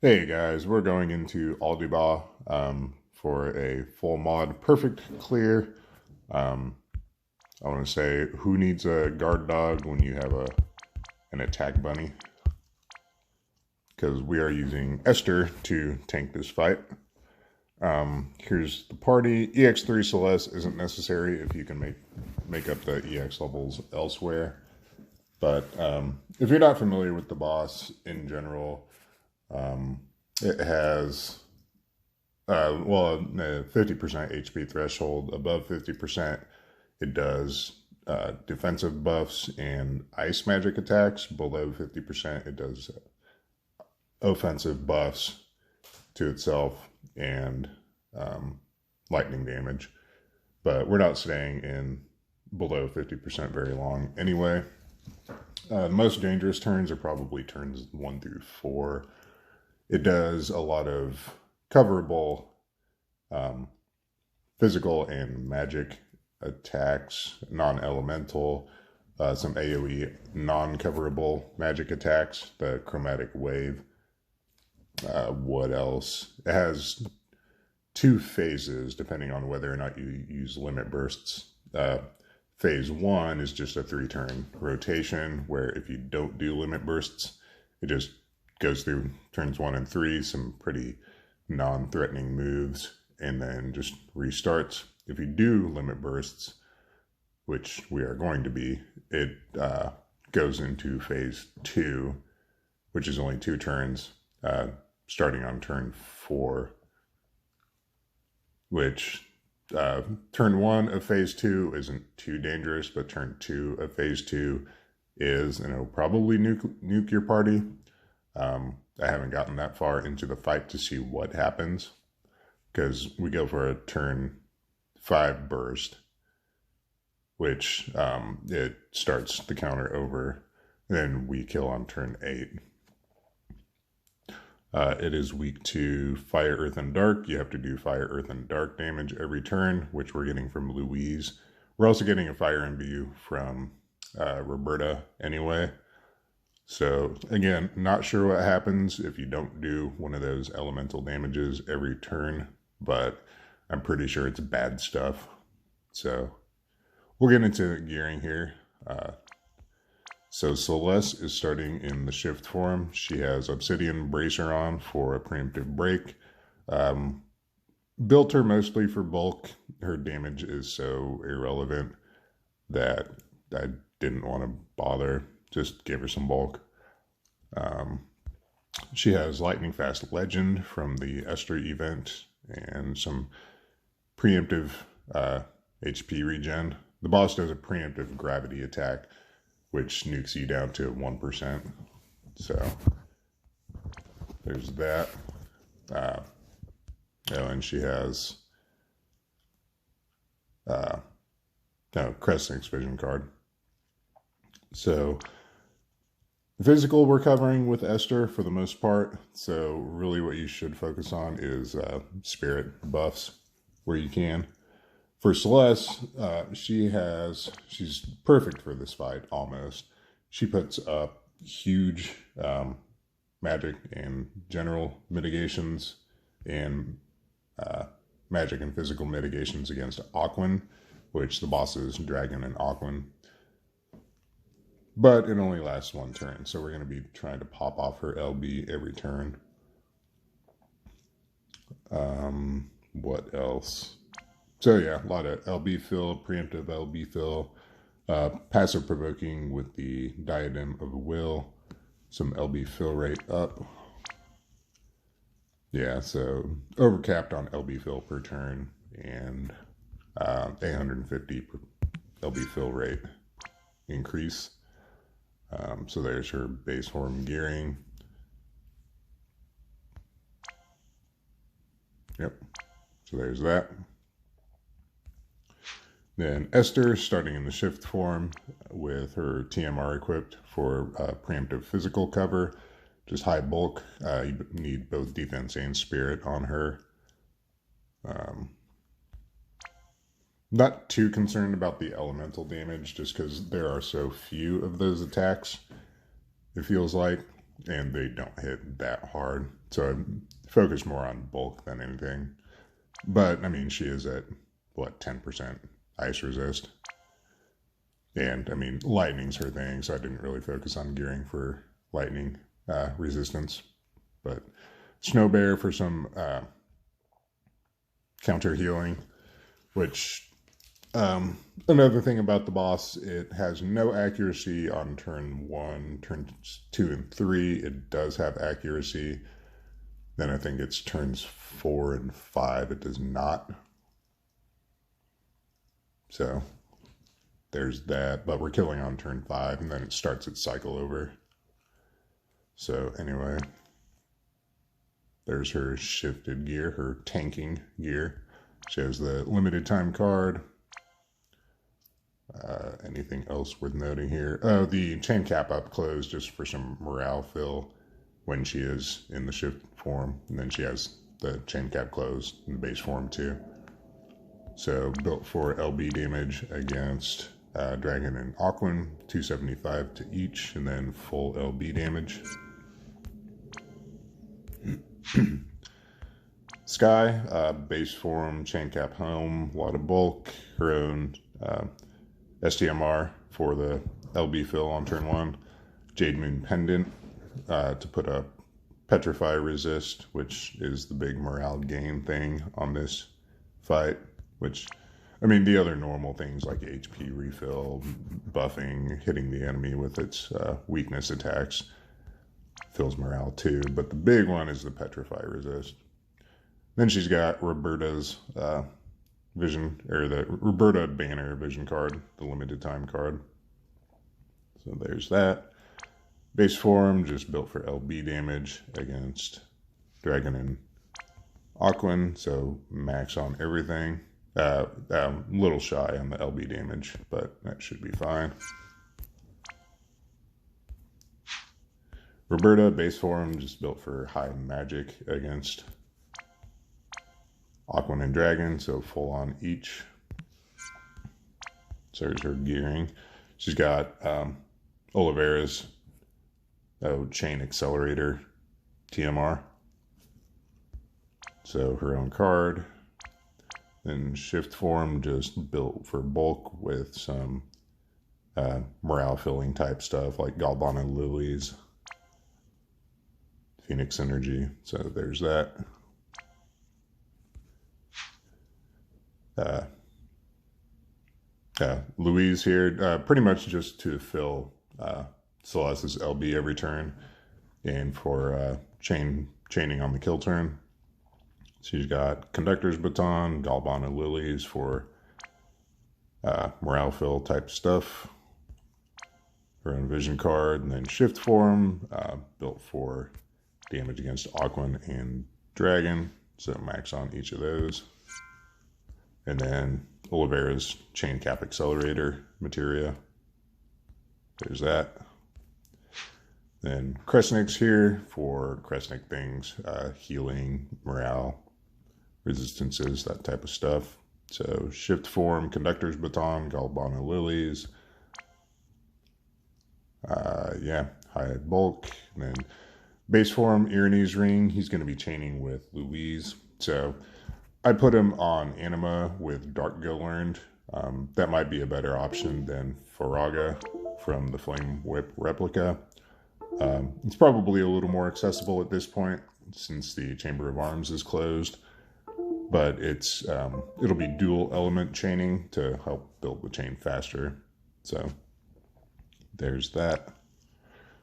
Hey guys, we're going into Aldhibah for a full mod, perfect clear. Um, I want to say, who needs a guard dog when you have an attack bunny? Because we are using Esther to tank this fight. Here's the party. EX3 Celeste isn't necessary if you can make up the EX levels elsewhere. But if you're not familiar with the boss in general, it has a 50% HP threshold. Above 50%, it does defensive buffs and ice magic attacks. Below 50%, it does offensive buffs to itself and lightning damage. But we're not staying in below 50% very long anyway. Most dangerous turns are probably turns 1 through 4. It does a lot of coverable um, physical and magic attacks, non-elemental, some AoE non-coverable magic attacks, the chromatic wave. What else? It has 2 phases depending on whether or not you use limit bursts. Phase 1 is just a 3-turn rotation where if you don't do limit bursts, it just goes through turns 1 and 3, some pretty non-threatening moves, and then just restarts. If you do limit bursts, which we are going to be, it goes into phase 2, which is only 2 turns, starting on turn 4, which turn 1 of phase 2 isn't too dangerous, but turn 2 of phase 2 is, and it'll probably nuke your party. I haven't gotten that far into the fight to see what happens, because we go for a turn 5 burst, which it starts the counter over, then we kill on turn 8. It is weak to Fire, Earth, and Dark. You have to do Fire, Earth, and Dark damage every turn, which we're getting from Louise. We're also getting a Fire imbue from Roberta anyway. So again, not sure what happens if you don't do one of those elemental damages every turn, but I'm pretty sure it's bad stuff. So we'll get into gearing here. So Celeste is starting in the shift form. She has Obsidian Bracer on for a preemptive break. Built her mostly for bulk. Her damage is so irrelevant that I didn't want to bother. Just give her some bulk. She has Lightning Fast Legend from the Esther event and some preemptive HP regen. The boss does a preemptive gravity attack, which nukes you down to 1%. So there's that. And she has Crestnick's Vision card. So physical we're covering with Esther for the most part. So really what you should focus on is spirit buffs where you can. For Celeste, she's perfect for this fight, almost. She puts up huge magic and general mitigations and magic and physical mitigations against Aquin, which the boss is Dragon and Aquin. But it only lasts 1 turn, so we're going to be trying to pop off her LB every turn. What else? So yeah, a lot of LB fill, preemptive LB fill, passive provoking with the Diadem of Will, some LB fill rate up. Yeah, so overcapped on LB fill per turn and 850 per LB fill rate increase. So there's her base form gearing. Yep, so there's that. Then Esther, starting in the shift form with her TMR equipped for preemptive physical cover. Just high bulk. You need both defense and spirit on her. Not too concerned about the elemental damage just because there are so few of those attacks, it feels like. and they don't hit that hard. So I focus more on bulk than anything. But I mean, she is at what, 10% ice resist. And I mean, lightning's her thing, so I didn't really focus on gearing for lightning resistance. But Snow Bear for some counter healing, which another thing about the boss, it has no accuracy on turn 1, turns 2 and 3. It does have accuracy. Then I think it's turns 4 and 5. It does not. So there's that, but we're killing on turn 5, and then it starts its cycle over. So anyway, there's her shifted gear, her tanking gear. She has the limited time card. Anything else worth noting here? Oh, the chain cap up close just for some morale fill when she is in the shift form. And then she has the chain cap closed in the base form too. So built for LB damage against Dragon and Aquan, 275 to each, and then full LB damage. Sky, base form, chain cap helm, a lot of bulk, her own STMR for the LB fill on turn 1, Jade Moon Pendant to put a Petrify resist, which is the big morale gain thing on this fight, which, I mean, the other normal things like HP refill, buffing, hitting the enemy with its weakness attacks fills morale too, but the big one is the Petrify resist. Then she's got Roberta's vision, or the Roberta banner vision card, the limited time card. So there's that. Base form, just built for LB damage against Dragon and Aquan, so max on everything. Little shy on the LB damage, but that should be fine. Roberta, base form, just built for high magic against Aquan and Dragon, so full on each. So there's her gearing. She's got Oliveira's chain accelerator TMR. So her own card. Then shift form, just built for bulk with some morale filling type stuff like Galvana Lilies, Phoenix Energy. So there's that. Louise here, pretty much just to fill Celeste's LB every turn, and for chaining on the kill turn. She's got Conductor's Baton, Galvana Lilies for morale fill type stuff. Her own vision card, and then shift form, built for damage against Aquan and Dragon, so max on each of those. And then Oliveira's chain cap accelerator materia. There's that. Then Kresnik's here for Kresnik things, healing, morale, resistances, that type of stuff. So shift form, Conductor's Baton, Galvana Lilies. Yeah, high bulk. And then base form, Irene's Ring. He's going to be chaining with Louise. So I put him on Anima with Dark Gil Learned. That might be a better option than Faraga from the Flame Whip replica. It's probably a little more accessible at this point since the Chamber of Arms is closed, but it's it'll be dual element chaining to help build the chain faster. So there's that.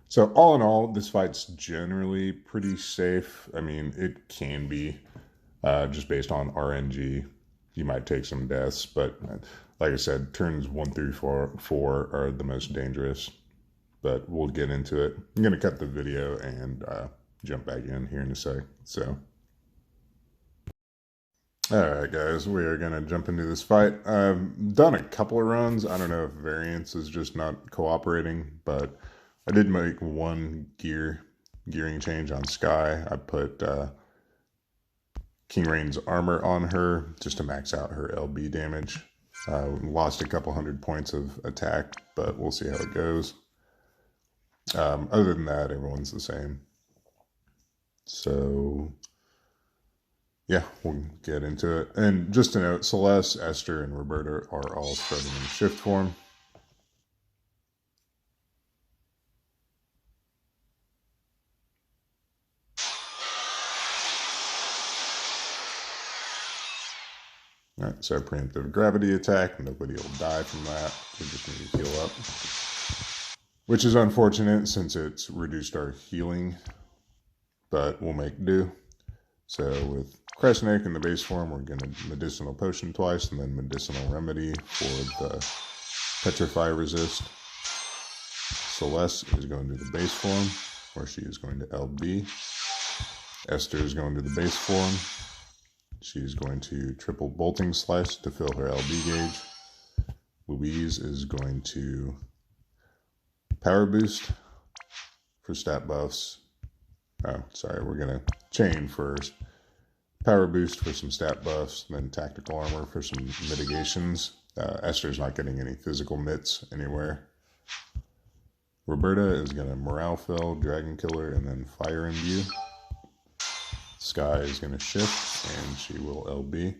So all in all, this fight's generally pretty safe. I mean, it can be just based on RNG. You might take some deaths, but like I said, turns 1 through 4 are the most dangerous. But we'll get into it. I'm going to cut the video and jump back in here in a sec. So, alright guys, we are going to jump into this fight. I've done a couple of runs. I don't know if variance is just not cooperating, but I did make one gearing change on Sky. I put King Rain's armor on her just to max out her LB damage. Lost a couple hundred points of attack, but we'll see how it goes. Other than that, everyone's the same. So yeah, we'll get into it. And just to note, Celeste, Esther, and Roberta are all starting in shift form. All right, so preemptive gravity attack. Nobody will die from that. We just need to heal up. Which is unfortunate since it's reduced our healing, but we'll make do. So with Kresnik in the base form, we're going to medicinal potion twice and then medicinal remedy for the petrify resist. Celeste is going to the base form, where she is going to LB. Esther is going to the base form. She's going to triple bolting slice to fill her LB gauge. Louise is going to power boost for stat buffs. Oh, sorry, we're going to chain first. Power boost for some stat buffs, then tactical armor for some mitigations. Esther's not getting any physical mits anywhere. Roberta is going to morale fill, dragon killer, and then fire imbue. Sky is going to shift, and she will LB.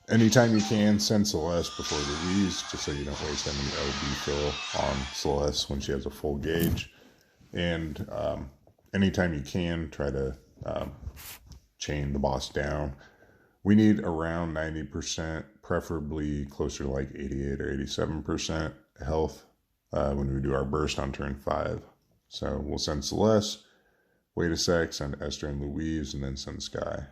Anytime you can, send Celeste before Louise, just so you don't waste any LB fill on Celeste when she has a full gauge. And anytime you can, try to chain the boss down. We need around 90%, preferably closer to like 88 or 87% health when we do our burst on turn 5. So we'll send Celeste, wait a sec, send Esther and Louise, and then send Sky.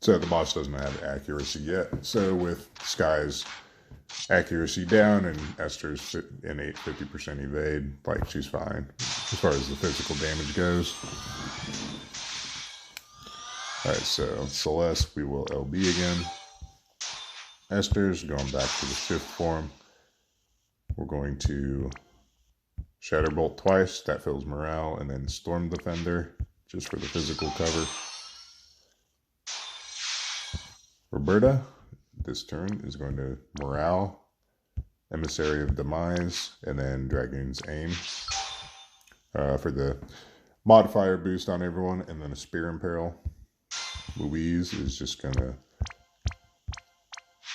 So the boss doesn't have accuracy yet. So with Sky's accuracy down and Esther's innate 50% evade, like she's fine as far as the physical damage goes. Alright, so Celeste, we will LB again. Esther's going back to the shift form. We're going to Shatterbolt twice, that fills morale, and then Storm Defender, just for the physical cover. Roberta, this turn, is going to morale, Emissary of Demise, and then Dragoon's Aim for the modifier boost on everyone, and then a Spear Imperil. Louise is just going to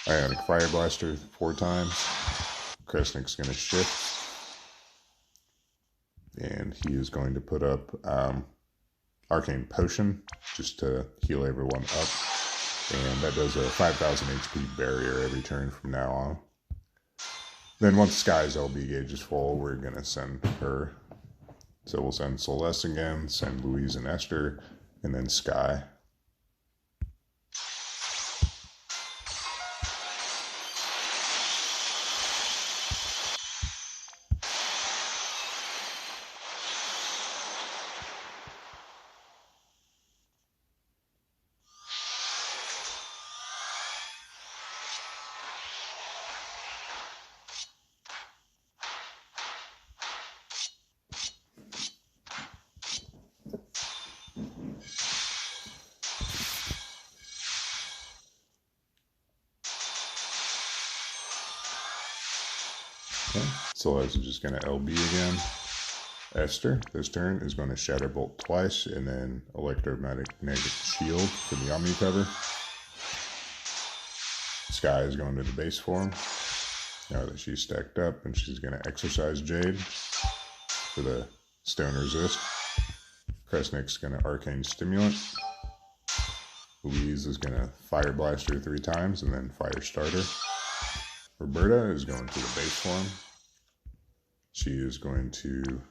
Ionic Fire Blaster 4 times. Kresnik's going to shift, and he is going to put up Arcane Potion just to heal everyone up. And that does a 5,000 HP barrier every turn from now on. Then once Sky's LB gauge is full, we're going to send her. So we'll send Celeste again, send Louise and Esther, and then Sky. Okay. Celeste is just going to LB again. Esther, this turn, is going to Shatterbolt twice and then Electromagnetic Shield for the Omni cover. Sky is going to the base form now that she's stacked up, and she's going to Exercise Jade for the Stone Resist. Kresnik's going to Arcane Stimulant. Louise is going to Fire Blaster 3 times and then Fire Starter. Roberta is going to the base form. She is going to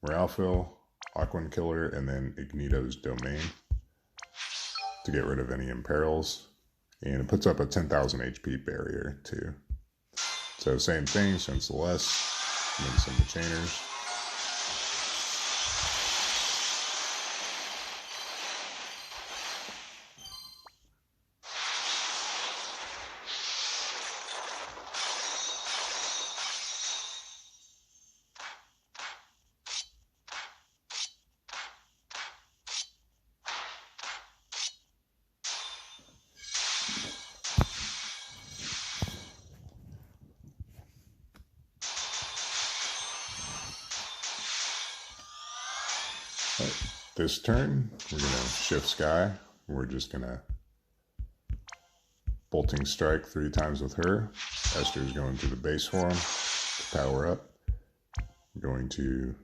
Morale Fill, Aquan Killer, and then Ignito's Domain to get rid of any imperils. And it puts up a 10,000 HP barrier too. So same thing, send Celeste, and then send the Chainers. This turn, we're going to shift Sky. We're just going to bolting strike 3 times with her. Esther's going to the base form to power up. We're going to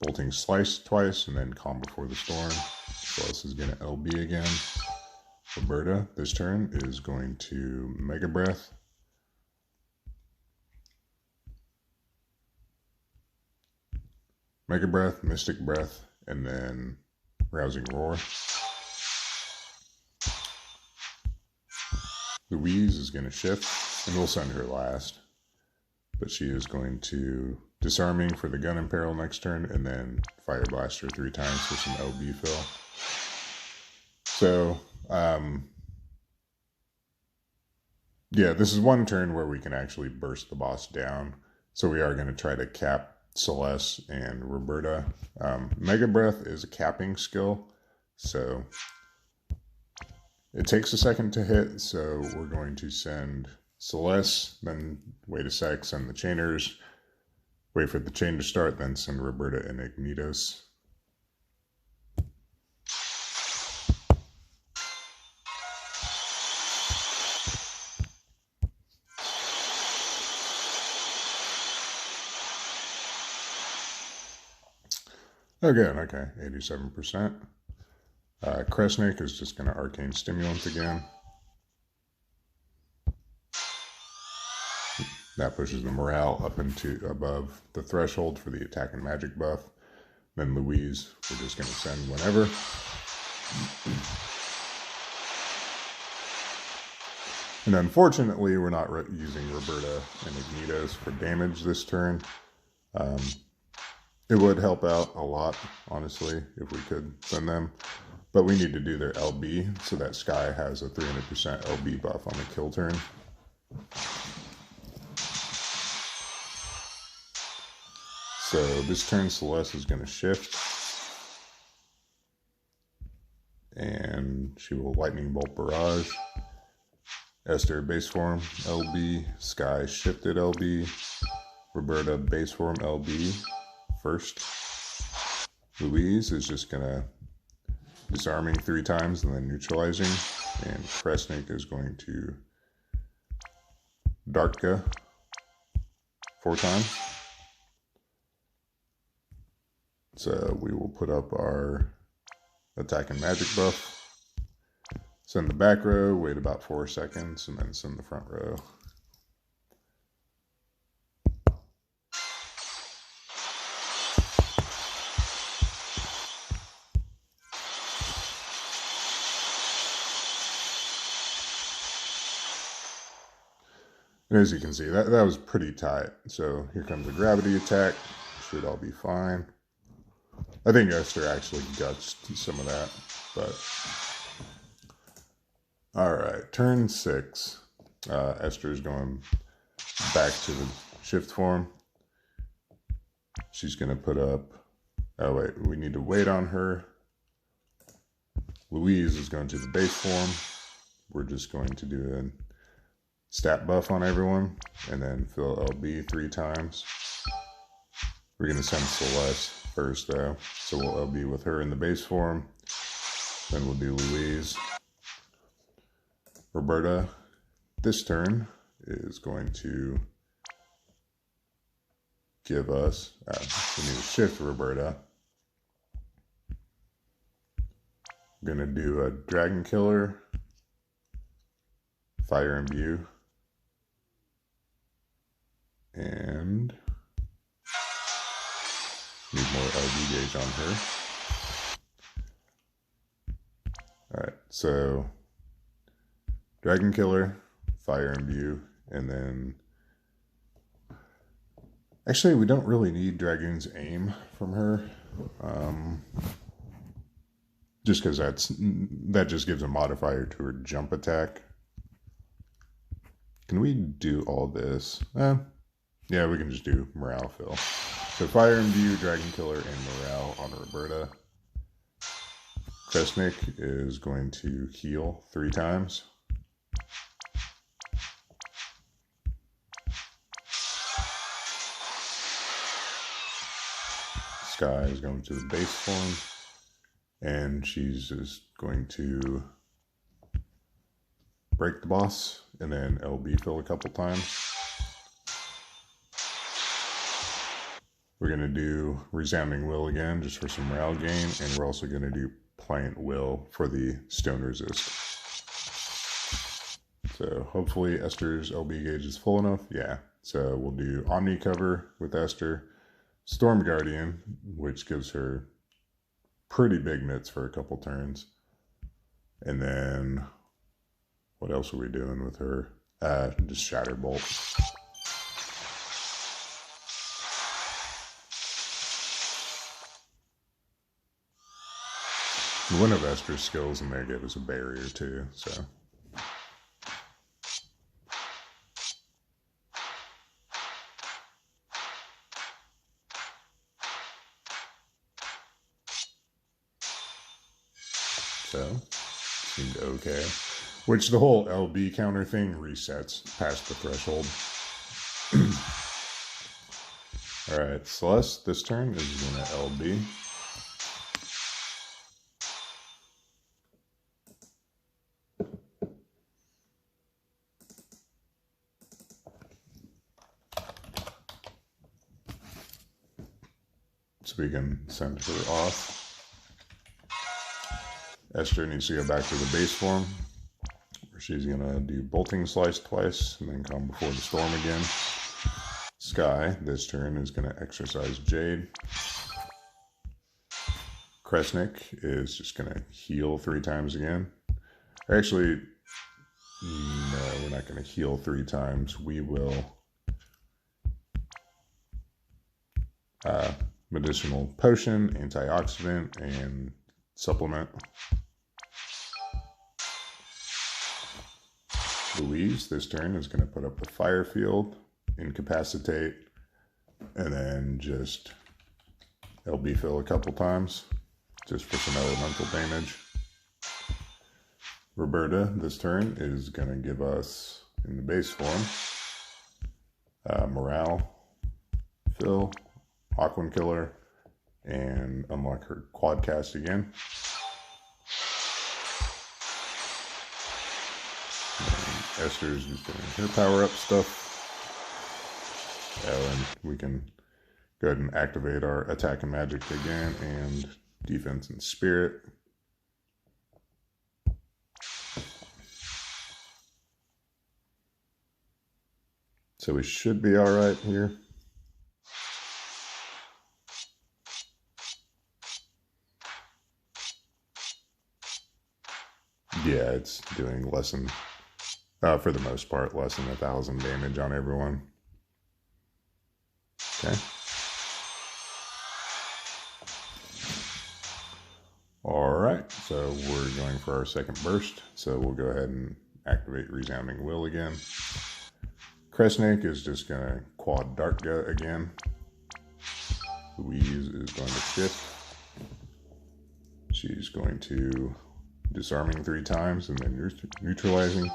bolting slice twice and then calm before the storm. Celeste is going to LB again. Roberta, this turn, is going to Mega Breath. Mega Breath, Mystic Breath, and then Rousing Roar. Louise is going to shift, and we'll send her last. But she is going to Disarming for the Gun in Peril next turn, and then Fire Blaster 3 times for some LB fill. So, yeah, this is one turn where we can actually burst the boss down. So we are going to try to cap Celeste and Roberta. Mega Breath is a capping skill, so it takes a second to hit, so we're going to send Celeste, then wait a sec, send the chainers, wait for the chain to start, then send Roberta and Ignitos. Again, okay, 87%. Kresnik is just going to Arcane Stimulant again. That pushes the morale up into above the threshold for the attack and magic buff. Then Louise, we're just going to send whenever. And unfortunately, we're not using Roberta and Ignitos for damage this turn. It would help out a lot, honestly, if we could send them. But we need to do their LB, so that Sky has a 300% LB buff on the kill turn. So this turn, Celeste is going to shift. And she will Lightning Bolt Barrage. Esther, base form, LB. Sky, shifted LB. Roberta, base form, LB. First. Louise is just going to Disarming 3 times and then neutralizing. And Kresnik is going to Dartka 4 times. So we will put up our attack and magic buff. Send the back row, wait about 4 seconds, and then send the front row. And as you can see, that was pretty tight. So here comes a gravity attack. Should all be fine. I think Esther actually guts some of that, but all right, turn 6. Esther's going back to the shift form. She's going to put up, oh wait, we need to wait on her. Louise is going to the base form. We're just going to do a stat buff on everyone, and then fill LB 3 times. We're going to send Celeste first though, so we'll LB with her in the base form. Then we'll do Louise. Roberta, this turn, is going to give us, we need to shift Roberta. I'm going to do a Dragon Killer, Fire Imbue, and need more LB gauge on her. Alright, so Dragon Killer, Fire Imbue, and then actually we don't really need Dragoon's Aim from her. Just because that just gives a modifier to her jump attack. Can we do all this? Yeah, we can just do morale fill. So Fire Imbue, Dragon Killer, and morale on Roberta. Kresnik is going to heal 3 times. Sky is going to the base form. And she's just going to break the boss and then LB fill a couple times. We're going to do Resounding Will again just for some morale gain, and we're also going to do Pliant Will for the stone resist. So hopefully Esther's LB gauge is full enough. Yeah. So we'll do Omni Cover with Esther, Storm Guardian, which gives her pretty big mitts for a couple turns. And then what else are we doing with her? Just Shatter Bolt. One of Esther's skills in there gave us a barrier too, so. So, seemed okay. Which the whole LB counter thing resets past the threshold. Alright, Celeste this turn is going to LB. So we can send her off. Esther needs to go back to the base form, where she's going to do Bolting Slice twice, and then come before the storm again. Sky, this turn, is going to exercise Jade. Kresnik is just going to heal 3 times again. Actually, no, we're not going to heal 3 times. We will medicinal potion, antioxidant, and supplement. Louise, this turn, is going to put up the fire field, incapacitate, and then just LB fill a couple times, just for some elemental damage. Roberta, this turn, is going to give us, in the base form, morale, fill, Aquan Killer, and unlock her quad cast again. And Esther's just doing her power up stuff. Oh, and we can go ahead and activate our attack and magic again, and defense and spirit. So we should be all right here. Yeah, it's doing less than, for the most part, less than 1,000 damage on everyone. Okay. All right, so we're going for our second burst. So we'll go ahead and activate Resounding Will again. Kresnik is just going to quad Dark Gut again. Louise is going to shift. She's going to disarming 3 times and then neutralizing.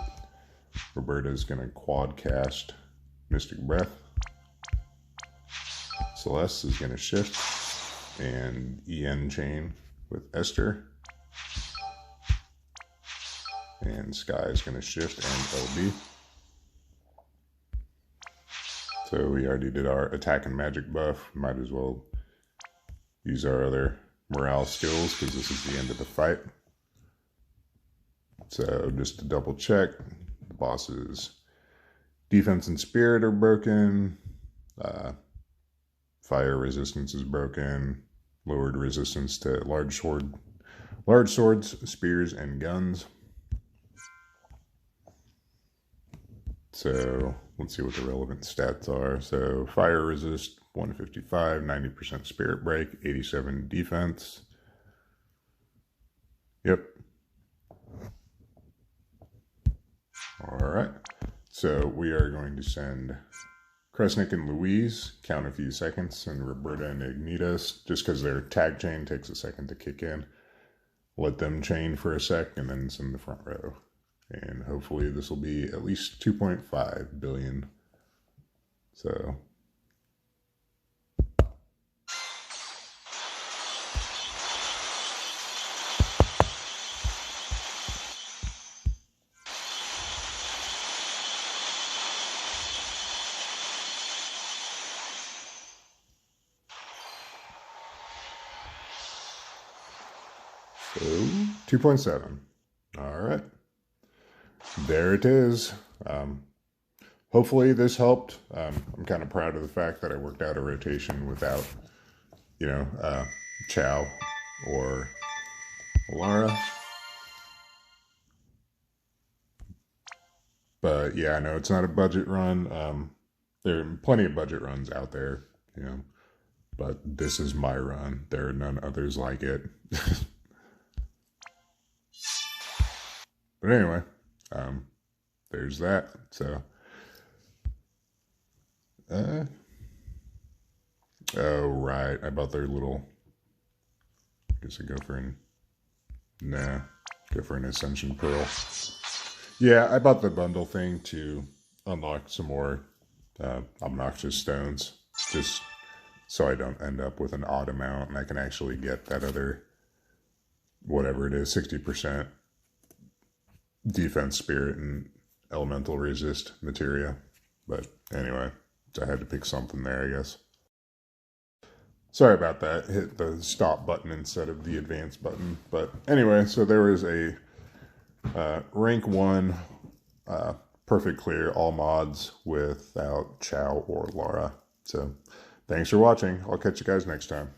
Roberta is going to quad cast Mystic Breath. Celeste is going to shift and EN chain with Esther. And Sky is going to shift and LB. So we already did our attack and magic buff. Might as well use our other morale skills because this is the end of the fight. So just to double check, the boss's defense and spirit are broken. Fire resistance is broken. Lowered resistance to large swords, spears, and guns. So let's see what the relevant stats are. So fire resist 155, 90% spirit break, 87 defense. Yep. All right. So we are going to send Kresnik and Louise, count a few seconds, and Roberta and Ignitas, just because their tag chain takes a second to kick in. Let them chain for a sec and then send the front row. And hopefully this will be at least 2.5 billion. So So 2.7. All right. There it is. Hopefully this helped. I'm kind of proud of the fact that I worked out a rotation without, Chow or Lara. But yeah, I know it's not a budget run. There are plenty of budget runs out there, but this is my run. There are none others like it. But anyway, there's that. So, oh right, I bought their little. I guess I go for an Ascension Pearl. Yeah, I bought the bundle thing to unlock some more obnoxious stones, just so I don't end up with an odd amount, and I can actually get that other, whatever it is, 60% defense spirit and elemental resist materia. But anyway, I had to pick something there, I guess. Sorry about that. Hit the stop button instead of the advance button. But anyway, so there was a rank 1 perfect clear all mods without Chow or Lara. So thanks for watching. I'll catch you guys next time.